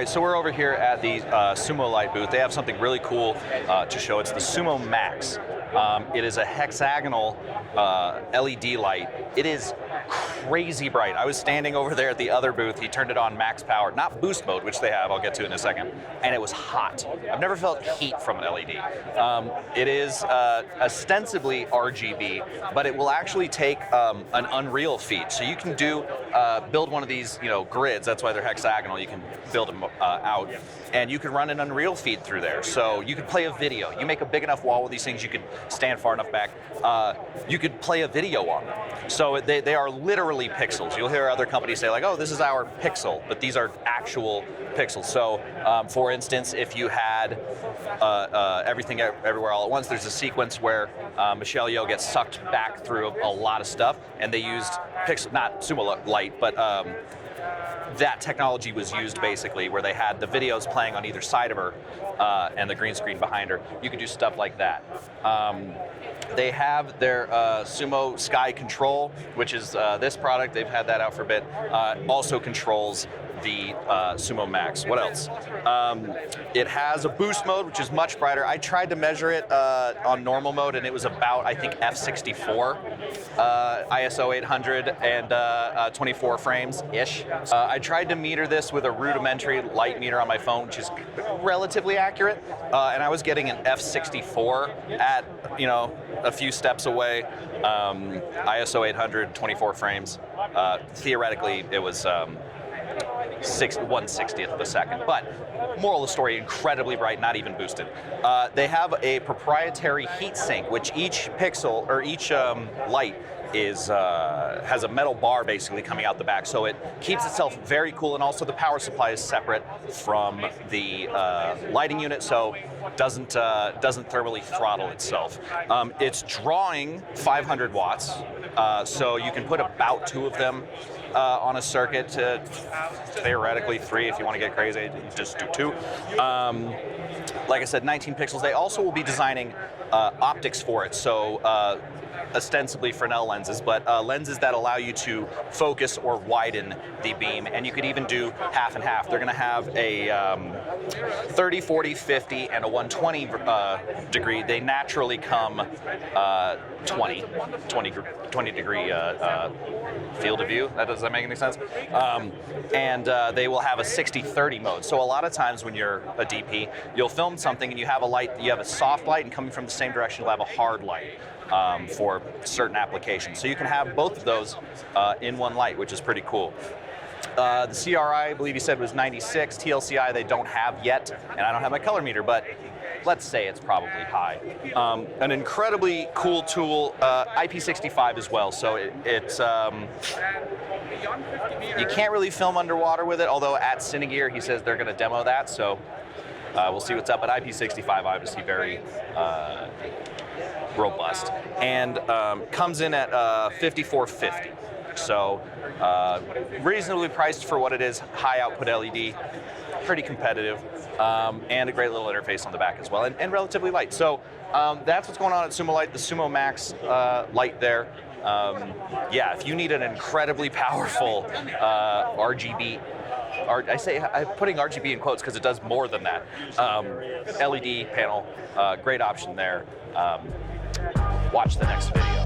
right, so we're over here at the Sumolight booth. They have something really cool to show. It's the SUMOMAX. It is a hexagonal LED light. It is crazy bright. I was standing over there at the other booth. He turned it on max power, not boost mode, which they have, I'll get to in a second, and it was hot. I've never felt heat from an LED. It is ostensibly RGB, but it will actually take an Unreal feed. So you can build one of these, grids. That's why they're hexagonal. You can build them out, and you can run an Unreal feed through there. So you could play a video. You make a big enough wall with these things, you could stand far enough back. You could play a video on them. So they are literally pixels. You'll hear other companies say like, oh, this is our pixel, but these are actual pixels. So for instance, if you had Everything Everywhere All at Once, there's a sequence where Michelle Yeoh gets sucked back through a lot of stuff, and they used pixel, not Sumolight, but that technology was used basically where they had the videos playing on either side of her and the green screen behind her. You could do stuff like that. They have their Sumo Sky Control, which is this product. They've had that out for a bit. Also controls the SUMOMAX. What else? It has a boost mode, which is much brighter. I tried to measure it on normal mode, and it was about, I think, f64, ISO 800 and 24 frames-ish. I tried to meter this with a rudimentary light meter on my phone, which is relatively accurate, and I was getting an f64 at, a few steps away. ISO 800, 24 frames. Theoretically, it was 1/60th of a second, but moral of the story, incredibly bright, not even boosted. They have a proprietary heatsink, which each pixel or each light has a metal bar basically coming out the back, so it keeps itself very cool, and also the power supply is separate from the lighting unit, so doesn't thermally throttle itself. It's drawing 500 watts, so you can put about 2 of them on a circuit, to theoretically 3 if you want to get crazy, just do 2. Like I said, 19 pixels. They also will be designing optics for it, so ostensibly Fresnel lenses, but lenses that allow you to focus or widen the beam, and you could even do half and half. They're going to have a 30, 40, 50, and a 120 degree. They naturally come 20 degree field of view. Does that make any sense? And they will have a 60-30 mode. So a lot of times when you're a DP, you'll film something and you have a light, you have a soft light, and coming from the same direction you'll have a hard light for certain applications. So you can have both of those in one light, which is pretty cool. The CRI, I believe you said, was 96. TLCI they don't have yet, and I don't have my color meter, but let's say it's probably high. An incredibly cool tool, IP65 as well, so it's you can't really film underwater with it, although at Cinegear he says they're going to demo that, so we'll see what's up. But IP65 obviously very robust, and comes in at 5450. So reasonably priced for what it is. High output LED, pretty competitive, and a great little interface on the back as well, and relatively light. So that's what's going on at Sumolight, the SUMOMAX light there. Yeah, if you need an incredibly powerful RGB, I'm putting RGB in quotes because it does more than that, LED panel, great option there. Watch the next video.